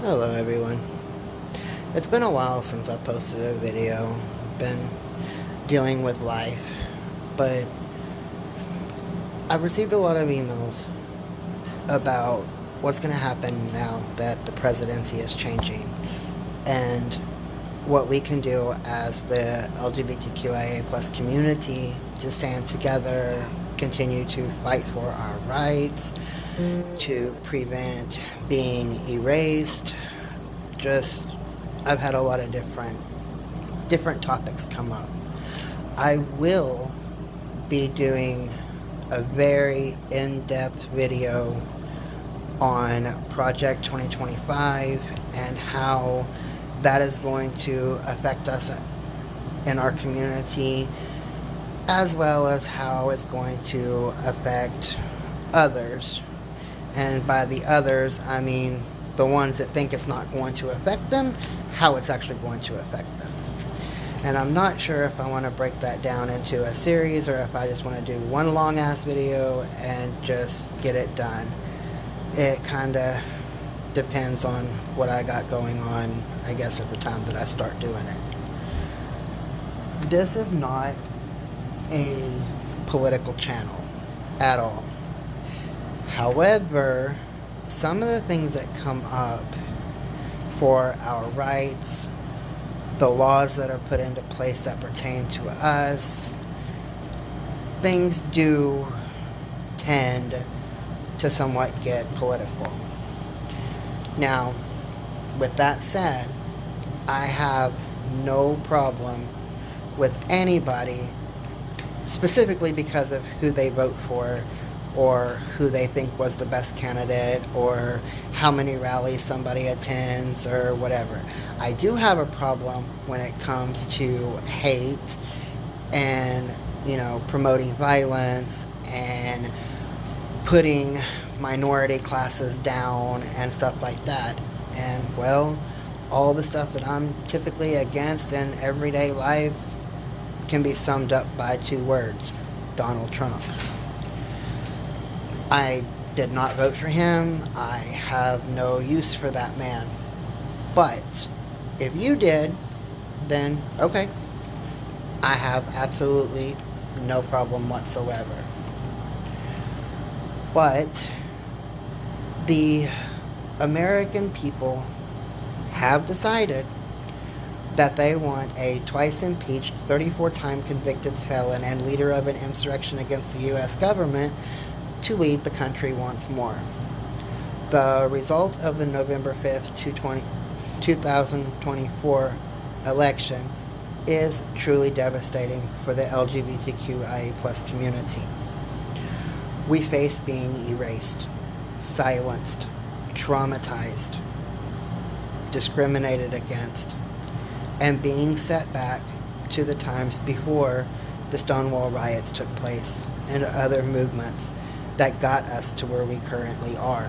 Hello everyone. It's been a while since I posted a video. Been dealing with life, but I've received a lot of emails about what's going to happen now that the presidency is changing and what we can do as the LGBTQIA plus community to stand together, continue to fight for our rights, to prevent being erased. Just, I've had a lot of different topics come up. I will be doing a very in-depth video on Project 2025 and how that is going to affect us in our community, as well as how it's going to affect others. And by the others, I mean the ones that think it's not going to affect them, how it's actually going to affect them. And I'm not sure if I want to break that down into a series or if I just want to do one long ass video and just get it done. It kind of depends on what I got going on, I guess, at the time that I start doing it. This is not a political channel at all. However, some of the things that come up for our rights, the laws that are put into place that pertain to us, things do tend to somewhat get political. Now, with that said, I have no problem with anybody, specifically because of who they vote for, or who they think was the best candidate, or how many rallies somebody attends, or whatever. I do have a problem when it comes to hate and, promoting violence and putting minority classes down and stuff like that. And, well, all the stuff that I'm typically against in everyday life can be summed up by two words: Donald Trump. I did not vote for him. I have no use for that man. But if you did, then okay. I have absolutely no problem whatsoever. But the American people have decided that they want a twice impeached, 34-time convicted felon and leader of an insurrection against the U.S. government to lead the country once more. The result of the November 5th, 2024 election is truly devastating for the LGBTQIA plus community. We face being erased, silenced, traumatized, discriminated against, and being set back to the times before the Stonewall riots took place and other movements that got us to where we currently are.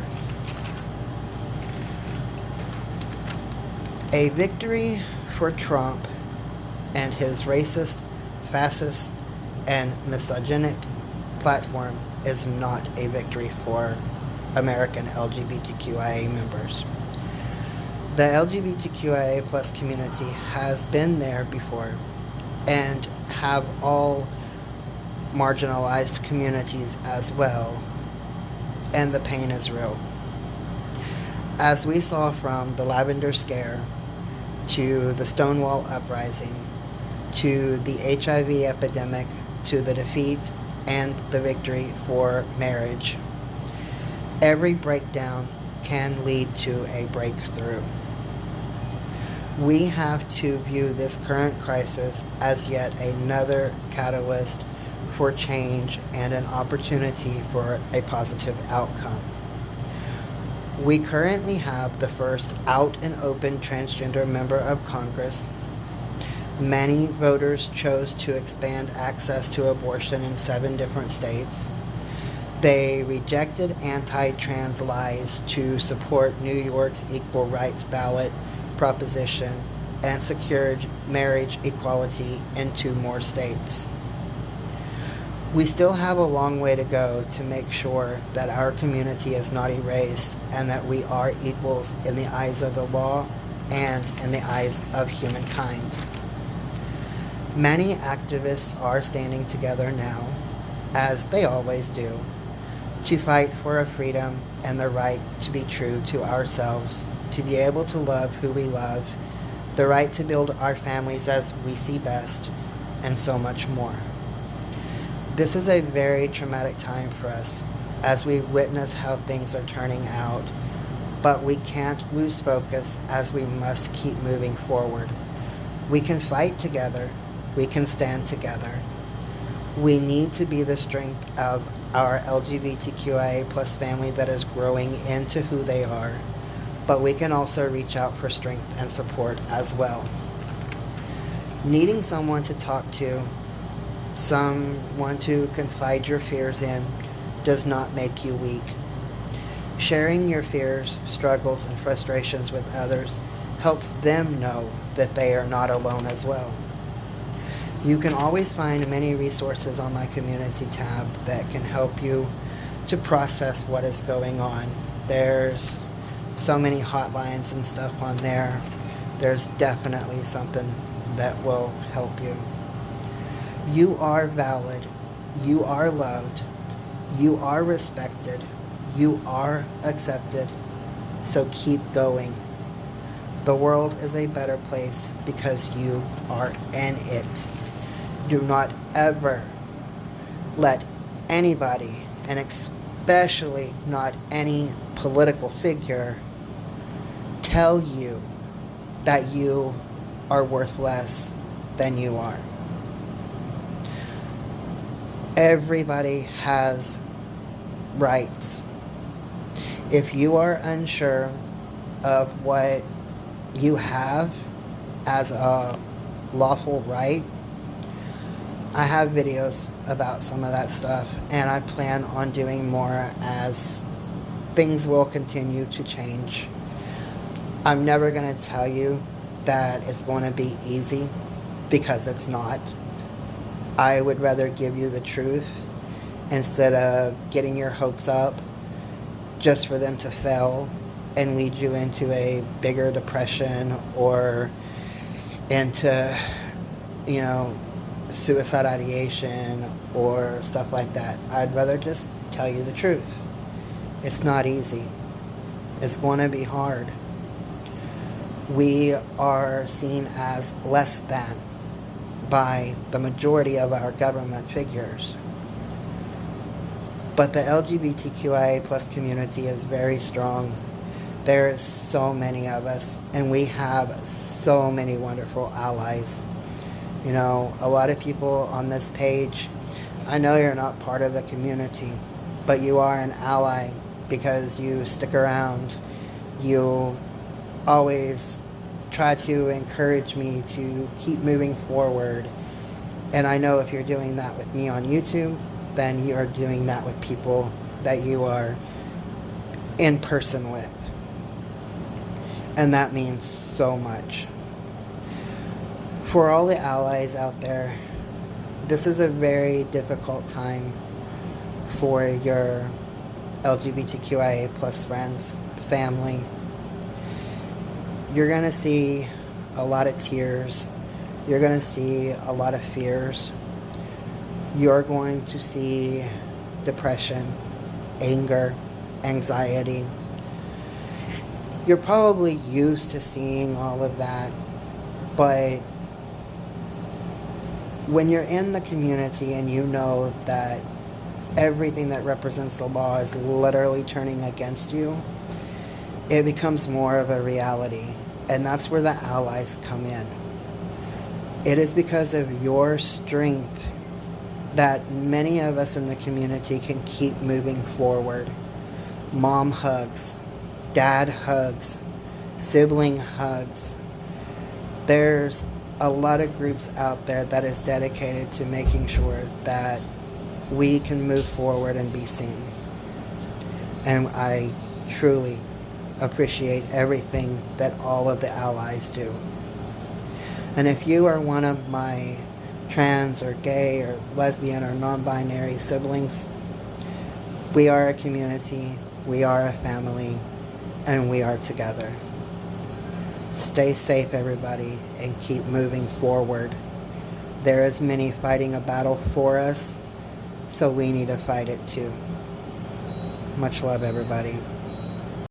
A victory for Trump and his racist, fascist, and misogynic platform is not a victory for American LGBTQIA members. The LGBTQIA plus community has been there before and have all marginalized communities as well, and the pain is real. As we saw from the Lavender Scare to the Stonewall Uprising to the HIV epidemic to the defeat and the victory for marriage, every breakdown can lead to a breakthrough. We have to view this current crisis as yet another catalyst for change and an opportunity for a positive outcome. We currently have the first out and open transgender member of Congress. Many voters chose to expand access to abortion in 7 different states. They rejected anti-trans lies to support New York's equal rights ballot proposition and secured marriage equality in 2 more states. We still have a long way to go to make sure that our community is not erased and that we are equals in the eyes of the law and in the eyes of humankind. Many activists are standing together now, as they always do, to fight for a freedom and the right to be true to ourselves, to be able to love who we love, the right to build our families as we see best, and so much more. This is a very traumatic time for us as we witness how things are turning out, but we can't lose focus as we must keep moving forward. We can fight together. We can stand together. We need to be the strength of our LGBTQIA plus family that is growing into who they are, but we can also reach out for strength and support as well. Needing someone to talk to, someone to confide your fears in, does not make you weak. Sharing your fears, struggles, and frustrations with others helps them know that they are not alone as well. You can always find many resources on my community tab that can help you to process what is going on. There's so many hotlines and stuff on there. There's definitely something that will help you. You are valid. You are loved. You are respected. You are accepted. So keep going. The world is a better place because you are in it. Do not ever let anybody, and especially not any political figure, tell you that you are worth less than you are. Everybody has rights. If you are unsure of what you have as a lawful right, I have videos about some of that stuff, and I plan on doing more as things will continue to change. I'm never going to tell you that it's going to be easy, because it's not. I would rather give you the truth instead of getting your hopes up just for them to fail and lead you into a bigger depression or into, suicide ideation or stuff like that. I'd rather just tell you the truth. It's not easy. It's going to be hard. We are seen as less than by the majority of our government figures. But the LGBTQIA plus community is very strong. There are so many of us, and we have so many wonderful allies. A lot of people on this page, I know you're not part of the community, but you are an ally because you stick around. You always try to encourage me to keep moving forward. And I know if you're doing that with me on YouTube, then you are doing that with people that you are in person with. And that means so much. For all the allies out there, this is a very difficult time for your LGBTQIA plus friends, family. You're going to see a lot of tears. You're going to see a lot of fears. You're going to see depression, anger, anxiety. You're probably used to seeing all of that, but when you're in the community and you know that everything that represents the law is literally turning against you, it becomes more of a reality. And that's where the allies come in. It is because of your strength that many of us in the community can keep moving forward. Mom hugs, dad hugs, sibling hugs. There's a lot of groups out there that is dedicated to making sure that we can move forward and be seen. And I truly appreciate everything that all of the allies do. And if you are one of my trans or gay or lesbian or non-binary siblings. We are a community, we are a family, and we are together. Stay safe, everybody, and keep moving forward. There is many fighting a battle for us, so we need to fight it too. Much love, everybody.